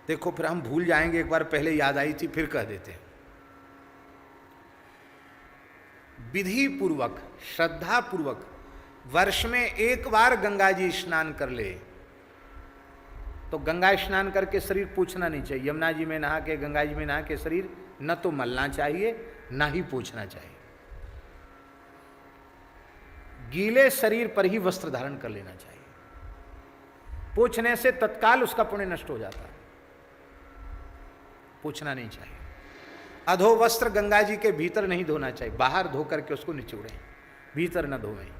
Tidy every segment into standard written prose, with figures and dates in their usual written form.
देखो फिर हम भूल जाएंगे, एक बार पहले याद आई थी फिर कह देते हैं। विधि पूर्वक, श्रद्धा पूर्वक वर्ष में एक बार गंगा जी स्नान कर ले तो गंगा स्नान करके शरीर पोंछना नहीं चाहिए। यमुना जी में नहा के, गंगा जी में नहा के शरीर न तो मलना चाहिए ना ही पोंछना चाहिए। गीले शरीर पर ही वस्त्र धारण कर लेना चाहिए। पोंछने से तत्काल उसका पुण्य नष्ट हो जाता है, पोंछना नहीं चाहिए। अधो वस्त्र गंगा जी के भीतर नहीं धोना चाहिए, बाहर धो करके उसको निचोड़ें, भीतर न धोएं।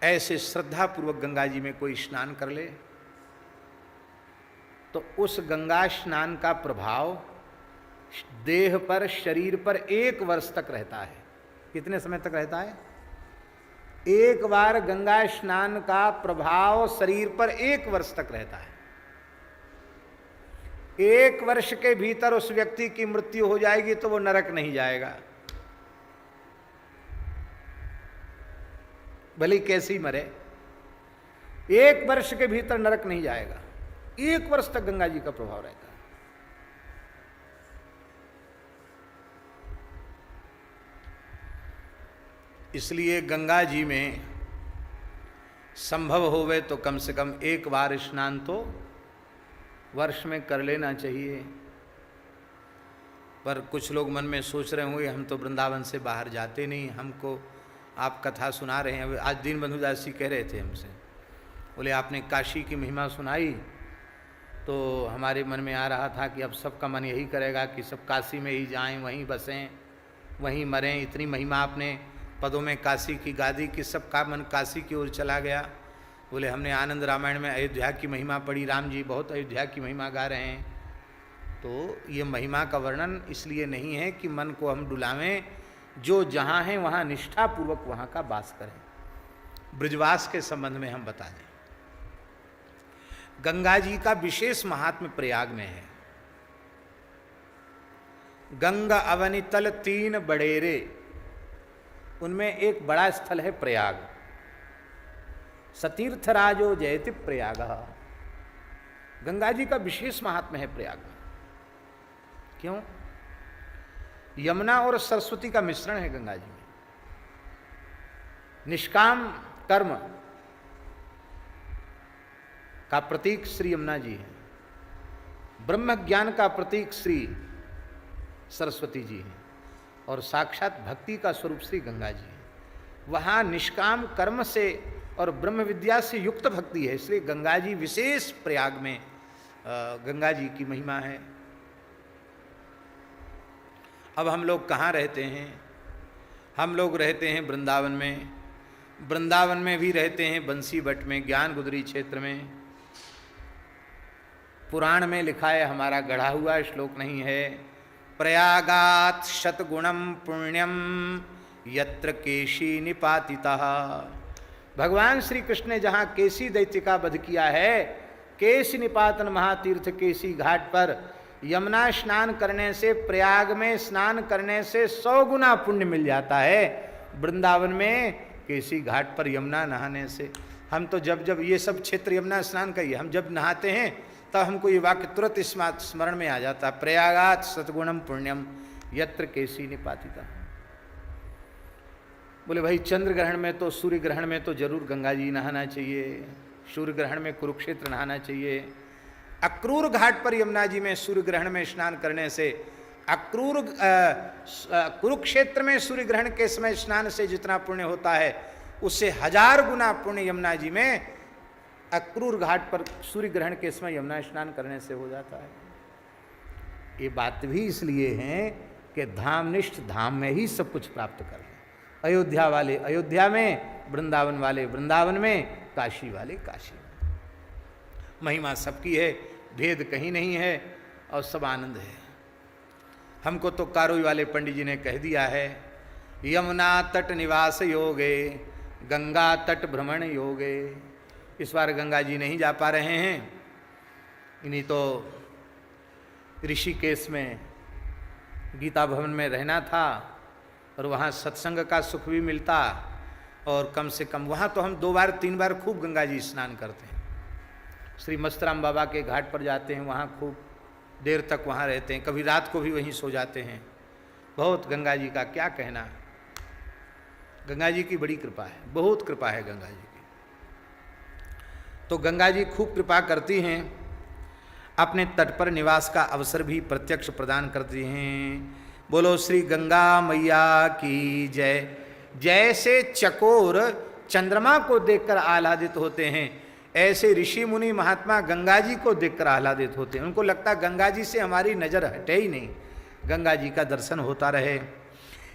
ऐसे श्रद्धा पूर्वक गंगा जी में कोई स्नान कर ले तो उस गंगा स्नान का प्रभाव देह पर, शरीर पर 1 वर्ष तक रहता है। कितने समय तक रहता है? एक बार गंगा स्नान का प्रभाव शरीर पर 1 वर्ष तक रहता है। 1 वर्ष के भीतर उस व्यक्ति की मृत्यु हो जाएगी तो वो नरक नहीं जाएगा, भले कैसे ही मरे, 1 वर्ष के भीतर नरक नहीं जाएगा। 1 वर्ष तक गंगा जी का प्रभाव रहता है। इसलिए गंगा जी में संभव होवे तो कम से कम 1 बार स्नान तो वर्ष में कर लेना चाहिए। पर कुछ लोग मन में सोच रहे होंगे हम तो वृंदावन से बाहर जाते नहीं, हमको आप कथा सुना रहे हैं। आज दीनबंधु दास जी कह रहे थे हमसे, बोले आपने काशी की महिमा सुनाई तो हमारे मन में आ रहा था कि अब सबका मन यही करेगा कि सब काशी में ही जाएं, वहीं बसें, वहीं मरें। इतनी महिमा आपने पदों में काशी की गादी कि सबका मन काशी की ओर चला गया। बोले हमने आनंद रामायण में अयोध्या की महिमा पढ़ी, राम जी बहुत अयोध्या की महिमा गा रहे हैं। तो ये महिमा का वर्णन इसलिए नहीं है कि मन को हम डुलावें, जो जहाँ है वहाँ निष्ठापूर्वक वहाँ का वास करें। ब्रजवास के संबंध में हम बता दें, गंगा जी का विशेष महात्म्य प्रयाग में है। गंगा अवनितल 3 बड़ेरे, उनमें एक बड़ा स्थल है प्रयाग। सतीर्थराजो जयति प्रयाग, गंगा जी का विशेष महात्म्य है प्रयाग में। क्यों? यमुना और सरस्वती का मिश्रण है गंगा जी में। निष्काम कर्म का प्रतीक श्री यमुना जी है, ब्रह्म ज्ञान का प्रतीक श्री सरस्वती जी है, और साक्षात भक्ति का स्वरूप श्री गंगा जी है। वहाँ निष्काम कर्म से और ब्रह्म विद्या से युक्त भक्ति है, इसलिए गंगा जी विशेष प्रयाग में गंगा जी की महिमा है। अब हम लोग कहाँ रहते हैं? हम लोग रहते हैं वृंदावन में। वृंदावन में भी रहते हैं बंसी बट में, ज्ञान गुदरी क्षेत्र में। पुराण में लिखा है, हमारा गढ़ा हुआ श्लोक नहीं है, प्रयागात शतगुणम पुण्यम यत्र केशी निपातितः। भगवान श्री कृष्ण ने जहाँ केसी दैत्य का वध किया है, केशी निपातन महातीर्थ केसी घाट पर यमुना स्नान करने से, प्रयाग में स्नान करने से 100 गुना पुण्य मिल जाता है। वृंदावन में केसी घाट पर यमुना नहाने से, हम तो जब जब ये सब क्षेत्र यमुना स्नान का ही, हम जब नहाते हैं तब हमको ये वाक्य तुरंत स्मरण में आ जाता है, प्रयागात सतगुणम पुण्यम यत्र केसी निपातिता। बोले भाई चंद्र ग्रहण में तो, सूर्य ग्रहण में तो जरूर गंगा जी नहाना चाहिए, सूर्य ग्रहण में कुरुक्षेत्र नहाना चाहिए। अक्रूर घाट पर यमुना जी में सूर्य ग्रहण में स्नान करने से, कुरुक्षेत्र में सूर्य ग्रहण के समय स्नान से जितना पुण्य होता है उससे 1000 गुना पुण्य यमुना जी में अक्रूर घाट पर सूर्य ग्रहण के समय यमुना स्नान करने से हो जाता है। ये बात भी इसलिए है कि धामनिष्ठ धाम में ही सब कुछ प्राप्त कर लें। अयोध्या वाले अयोध्या में, वृंदावन वाले वृंदावन में, काशी वाले काशी में। महिमा सबकी है, भेद कहीं नहीं है और सब आनंद है। हमको तो कारोई वाले पंडित जी ने कह दिया है, यमुना तट निवास योगे गंगा तट भ्रमण योगे। इस बार गंगा जी नहीं जा पा रहे हैं, इन्हीं तो ऋषिकेश में गीता भवन में रहना था और वहाँ सत्संग का सुख भी मिलता, और कम से कम वहाँ तो हम 2 बार 3 बार खूब गंगा जी स्नान करते हैं। श्री मस्तराम बाबा के घाट पर जाते हैं, वहाँ खूब देर तक वहाँ रहते हैं, कभी रात को भी वहीं सो जाते हैं। बहुत गंगा जी का क्या कहना, गंगा जी की बड़ी कृपा है, बहुत कृपा है गंगा जी की। तो गंगा जी खूब कृपा करती हैं, अपने तट पर निवास का अवसर भी प्रत्यक्ष प्रदान करती हैं। बोलो श्री गंगा मैया की जय। जैसे चकोर चंद्रमा को देखकर आह्लादित होते हैं, ऐसे ऋषि मुनि महात्मा गंगा जी को देखकर आह्लादित होते हैं। उनको लगता गंगा जी से हमारी नज़र हटे ही नहीं, गंगा जी का दर्शन होता रहे।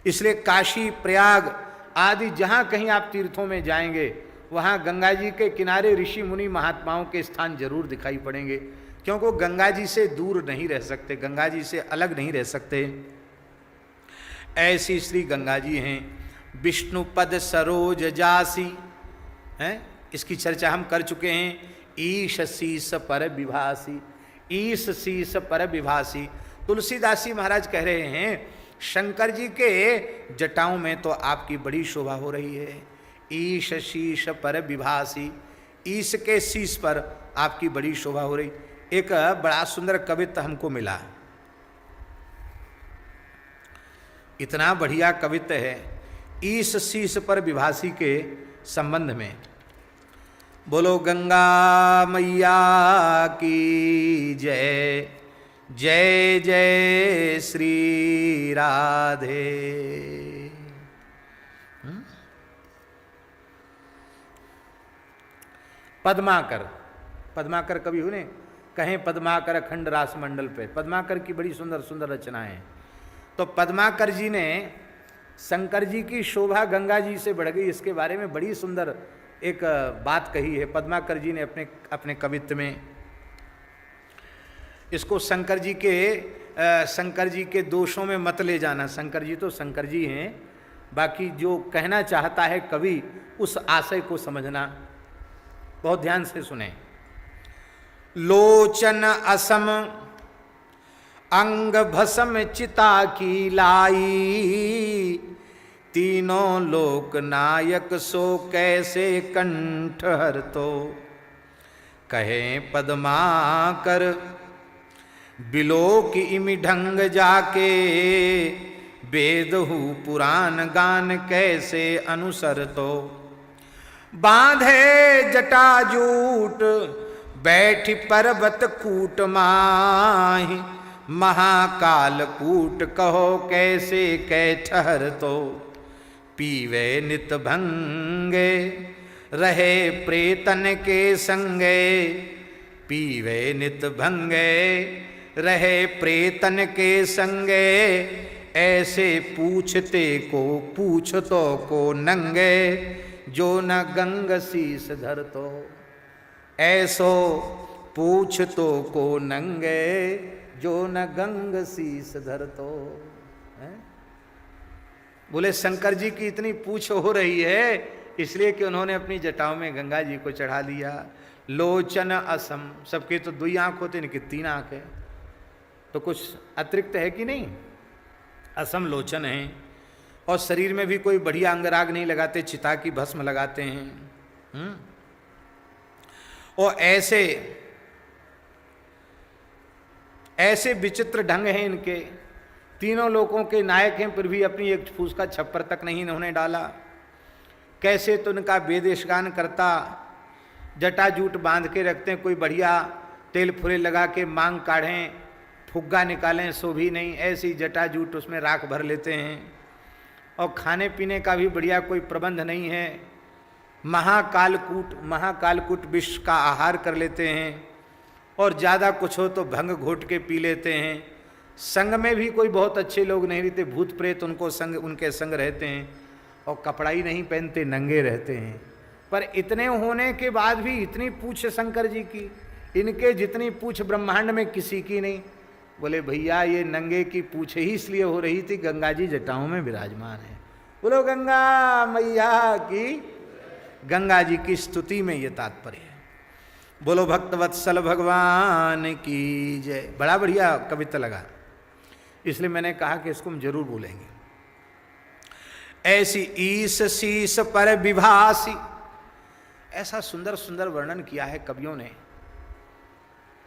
इसलिए काशी प्रयाग आदि जहाँ कहीं आप तीर्थों में जाएंगे, वहाँ गंगा जी के किनारे ऋषि मुनि महात्माओं के स्थान जरूर दिखाई पड़ेंगे, क्योंकि वो गंगा जी से दूर नहीं रह सकते, गंगा जी से अलग नहीं रह सकते। ऐसी श्री गंगा जी हैं। विष्णु पद सरोज जासी हैं, इसकी चर्चा हम कर चुके हैं। ईश शीस पर विभासी, ईश शीस पर विभासी। तुलसीदास जी महाराज कह रहे हैं शंकर जी के जटाओं में तो आपकी बड़ी शोभा हो रही है। ईश शीश पर विभासी, ईश के शीश पर आपकी बड़ी शोभा हो रही। एक बड़ा सुंदर कवित्व हमको मिला, इतना बढ़िया कवित्व है ईश शीश पर विभासी के संबंध में। बोलो गंगा मैया की जय। जय जय श्री राधे। पद्माकर, पद्माकर कवि हुए कहें पद्माकर अखंड रास मंडल पे, पद्माकर की बड़ी सुंदर सुंदर रचनाएं हैं। तो पद्माकर जी ने शंकर जी की शोभा गंगा जी से बढ़ गई, इसके बारे में बड़ी सुंदर एक बात कही है पद्माकर जी ने अपने कवित्व में। इसको शंकर जी के दोषों में मत ले जाना। शंकर जी तो शंकर जी हैं, बाकी जो कहना चाहता है कवि उस आशय को समझना। बहुत ध्यान से सुने। लोचन असम अंग भसम चिता की लाई, तीनों लोक नायक सो कैसे कंठ हर तो। कहें पद्माकर बिलोक इमि ढंग जाके, वेदहु पुराण गान कैसे अनुसर तो। बांधे जटाजूट बैठी पर्वत कूट माही, महाकाल कूट कहो कैसे कै ठहर तो। पीवे नित भंगे रहे प्रेतन के संगे, पीवे नित भंगे रहे प्रेतन के संगे। ऐसे पूछते को पूछतो को नंगे, जो न गंग शीस धर तो। ऐसो पूछतो को नंगे, जो न गंग शीस धर तो। बोले शंकर जी की इतनी पूछ हो रही है इसलिए कि उन्होंने अपनी जटाओं में गंगा जी को चढ़ा लिया। लोचन असम, सबके तो 2 आंख होते, इनकी 3 आंख है, तो कुछ अतिरिक्त है कि नहीं। असम लोचन है, और शरीर में भी कोई बढ़िया अंगराग नहीं लगाते, चिता की भस्म लगाते हैं। और ऐसे विचित्र ढंग हैं इनके। तीनों लोगों के नायक हैं, फिर भी अपनी एक फूस का छप्पर तक नहीं इन्होंने डाला। कैसे तो इनका वेदेश गान करता, जटाजूट बांध के रखते हैं, कोई बढ़िया तेल फुले लगा के मांग काढ़ें, फुग्गा निकालें, सो भी नहीं, ऐसी जटाजूट उसमें राख भर लेते हैं। और खाने पीने का भी बढ़िया कोई प्रबंध नहीं है। महाकालकूट विष का आहार कर लेते हैं, और ज़्यादा कुछ हो तो भंग घोट के पी लेते हैं। संग में भी कोई बहुत अच्छे लोग नहीं रहते, भूत प्रेत उनके संग रहते हैं, और कपड़ा ही नहीं पहनते, नंगे रहते हैं। पर इतने होने के बाद भी इतनी पूछ शंकर जी की, इनके जितनी पूछ ब्रह्मांड में किसी की नहीं। बोले भैया ये नंगे की पूछ ही इसलिए हो रही थी, गंगा जी जटाओं में विराजमान है। बोलो गंगा मैया की। गंगा जी की स्तुति में ये तात्पर्य है। बोलो भक्तवत्सल भगवान की जय। बड़ा बढ़िया कविता लगा, इसलिए मैंने कहा कि इसको हम जरूर बोलेंगे। ऐसी ईश शीश पर विभासी, ऐसा सुंदर सुंदर वर्णन किया है कवियों ने।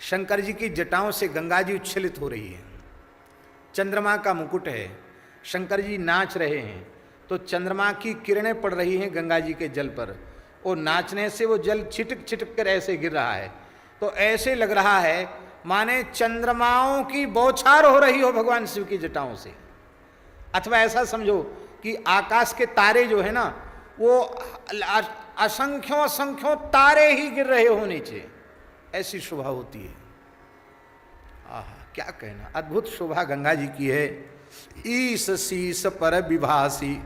शंकर जी की जटाओं से गंगा जी उच्छलित हो रही है, चंद्रमा का मुकुट है, शंकर जी नाच रहे हैं, तो चंद्रमा की किरणें पड़ रही हैं गंगा जी के जल पर, और नाचने से वो जल छिटक छिटक कर ऐसे गिर रहा है। तो ऐसे लग रहा है माने चंद्रमाओं की बौछार हो रही हो भगवान शिव की जटाओं से। अथवा ऐसा समझो कि आकाश के तारे जो है ना, वो असंख्यों असंख्यों तारे ही गिर रहे हो नीचे, ऐसी शोभा होती है। आहा, क्या कहना, अद्भुत शोभा गंगा जी की है। ईस शीस पर विभासी,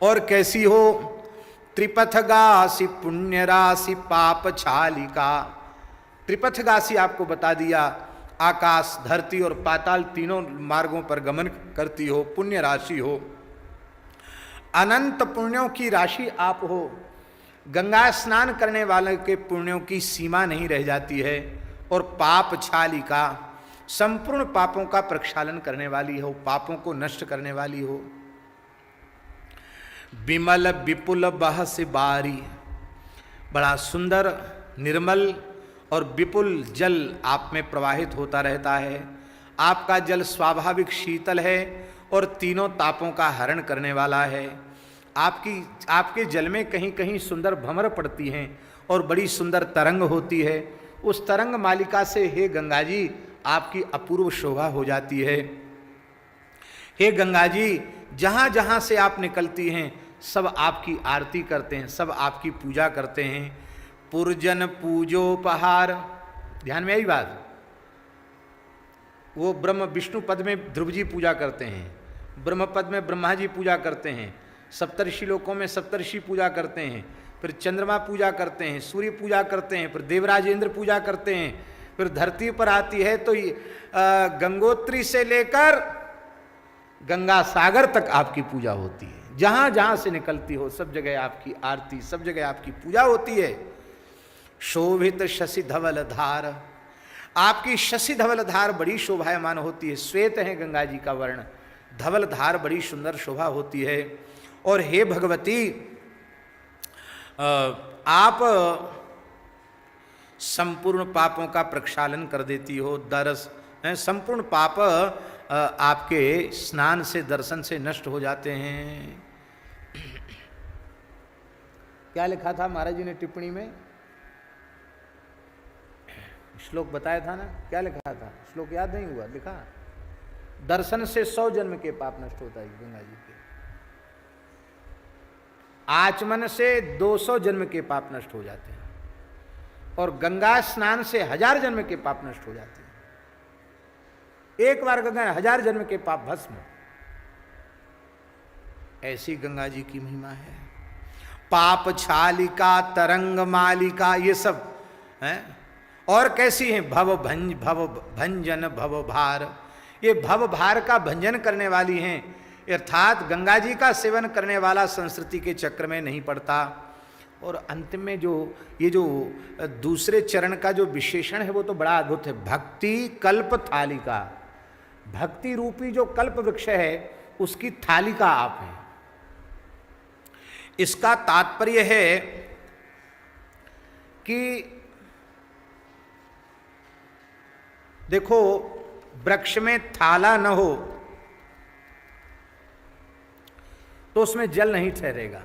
और कैसी हो, त्रिपथगासी पुण्य राशि पाप छालिका। त्रिपथगासी आपको बता दिया, आकाश धरती और पाताल तीनों मार्गों पर गमन करती हो, पुण्य राशि हो, अनंत पुण्यों की राशि आप हो। गंगा स्नान करने वाले के पुण्यों की सीमा नहीं रह जाती है। और पाप छालिका, संपूर्ण पापों का प्रक्षालन करने वाली हो, पापों को नष्ट करने वाली हो। विमल विपुल बहस बारी, बड़ा सुंदर निर्मल और विपुल जल आप में प्रवाहित होता रहता है। आपका जल स्वाभाविक शीतल है और तीनों तापों का हरण करने वाला है। आपके जल में कहीं कहीं सुंदर भंवर पड़ती हैं और बड़ी सुंदर तरंग होती है। उस तरंग मालिका से हे गंगा जी आपकी अपूर्व शोभा हो जाती है। हे गंगा जी, जहाँ जहाँ से आप निकलती हैं सब आपकी आरती करते हैं, सब आपकी पूजा करते हैं। पुरजन पूजोपहार, ध्यान में आई बात। वो ब्रह्म विष्णु पद में ध्रुव जी पूजा करते हैं, ब्रह्म पद में ब्रह्मा जी पूजा करते हैं, सप्तर्षि लोकों में सप्तर्षि पूजा करते हैं, फिर चंद्रमा पूजा करते हैं, सूर्य पूजा करते हैं, फिर देवराज इंद्र पूजा करते हैं, फिर धरती पर आती है तो गंगोत्री से लेकर गंगा सागर तक आपकी पूजा होती है। जहाँ जहाँ से निकलती हो सब जगह आपकी आरती, सब जगह आपकी पूजा होती है। शोभित शशि धवल धार, आपकी शशि धवल धार बड़ी शोभायमान होती है। श्वेत है गंगा जी का वर्ण, धवल धार बड़ी सुंदर शोभा होती है। और हे भगवती, आप संपूर्ण पापों का प्रक्षालन कर देती हो। दरस संपूर्ण पाप आपके स्नान से, दर्शन से नष्ट हो जाते हैं। क्या लिखा था महाराज जी ने टिप्पणी में? श्लोक बताया था ना, क्या लिखा था? श्लोक याद नहीं हुआ? लिखा, दर्शन से 100 जन्म के पाप नष्ट होता है गंगा जी के, आचमन से 200 जन्म के पाप नष्ट हो जाते हैं, और गंगा स्नान से 1000 जन्म के पाप नष्ट हो जाते हैं। एक बार गंगा 1000 जन्म के पाप भस्म। ऐसी गंगा जी की महिमा है। पाप छालिका, तरंग मालिका, ये सब हैं। और कैसी हैं? भव भंजन भव भार, ये भव भार का भंजन करने वाली हैं। अर्थात गंगा जी का सेवन करने वाला संस्कृति के चक्र में नहीं पड़ता। और अंतिम में जो ये जो दूसरे चरण का जो विशेषण है वो तो बड़ा अद्भुत है। भक्ति कल्प थालिका, भक्ति रूपी जो कल्प वृक्ष है उसकी थालिका आप हैं। इसका तात्पर्य है कि देखो, वृक्ष में थाला न हो तो उसमें जल नहीं ठहरेगा।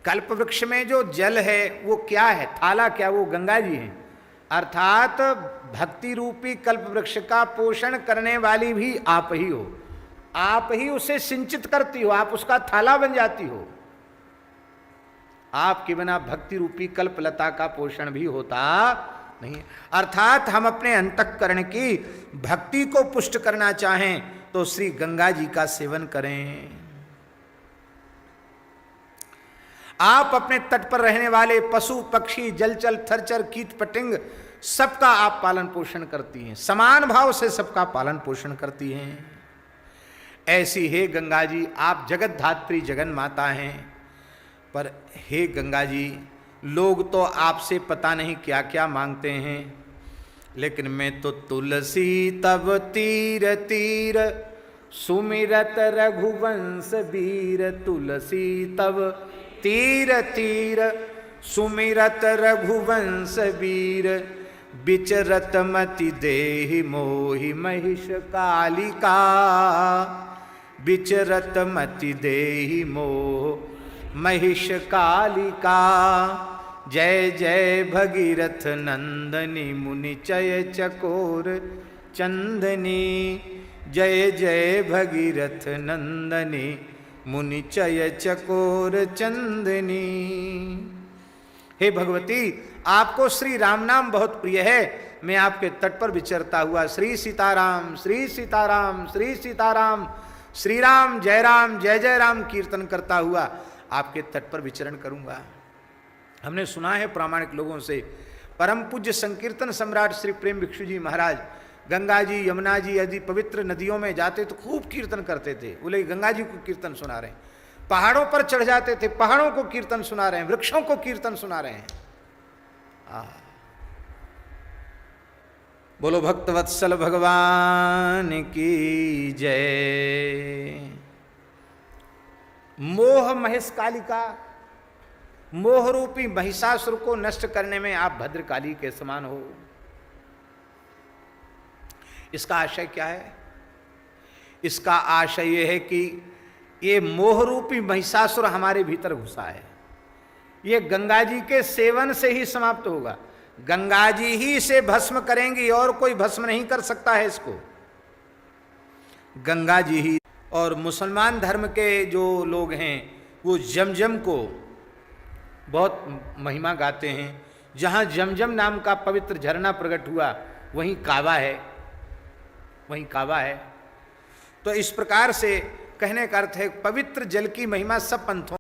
कल्प वृक्ष में जो जल है वो क्या है? थाला क्या? वो गंगा जी हैं। अर्थात भक्ति रूपी कल्प वृक्ष का पोषण करने वाली भी आप ही हो। आप ही उसे सिंचित करती हो, आप उसका थाला बन जाती हो। आपके बिना भक्ति रूपी कल्पलता का पोषण भी होता नहीं। अर्थात हम अपने अंतःकरण की भक्ति को पुष्ट करना चाहें तो श्री गंगा जी का सेवन करें। आप अपने तट पर रहने वाले पशु पक्षी, जलचर, थरचर, कीट पतंग सबका आप पालन पोषण करती हैं, समान भाव से सबका पालन पोषण करती हैं। ऐसी हे गंगा जी, आप जगत धात्री जगन माता हैं। पर हे गंगा जी, लोग तो आपसे पता नहीं क्या क्या मांगते हैं, लेकिन मैं तो तुलसी तब तीर तीर सुमिरत रघुवंश वीर, तुलसी तब तीर तीर सुमिरत रघुवंश वीर विचरत मति देहि मोहि महिष कालिका विचरत मति देहि मोह महिष कालिका जय जय भगीरथ नंदनी मुनि चय चकोर चंदनी जय जय भगीरथ नंदनी मुनि चय चकोर चंदनी। हे भगवती, आपको श्री राम नाम बहुत प्रिय है। मैं आपके तट पर विचरता हुआ श्री सीताराम श्री सीताराम श्री सीताराम श्री राम जय जय राम कीर्तन करता हुआ आपके तट पर विचरण करूंगा। हमने सुना है प्रामाणिक लोगों से, परम पूज्य संकीर्तन सम्राट श्री प्रेम भिक्षु जी महाराज गंगा जी यमुना जी आदि पवित्र नदियों में जाते तो खूब कीर्तन करते थे। बोले गंगा जी को कीर्तन सुना रहे हैं, पहाड़ों पर चढ़ जाते थे, पहाड़ों को कीर्तन सुना रहे हैं, वृक्षों को कीर्तन सुना रहे हैं। बोलो भक्तवत्सल भगवान की जय। मोह महेश कालिका, मोह रूपी महिषासुर को नष्ट करने में आप भद्रकाली के समान हो। इसका आशय क्या है? इसका आशय यह है कि ये मोह रूपी महिषासुर हमारे भीतर घुसा है, ये गंगा जी के सेवन से ही समाप्त होगा। गंगा जी ही इसे भस्म करेंगी और कोई भस्म नहीं कर सकता है इसको, गंगा जी ही। और मुसलमान धर्म के जो लोग हैं वो जमजम को बहुत महिमा गाते हैं। जहाँ जमजम नाम का पवित्र झरना प्रकट हुआ वहीं काबा है, वहीं काबा है। तो इस प्रकार से कहने का अर्थ है पवित्र जल की महिमा सब पंथों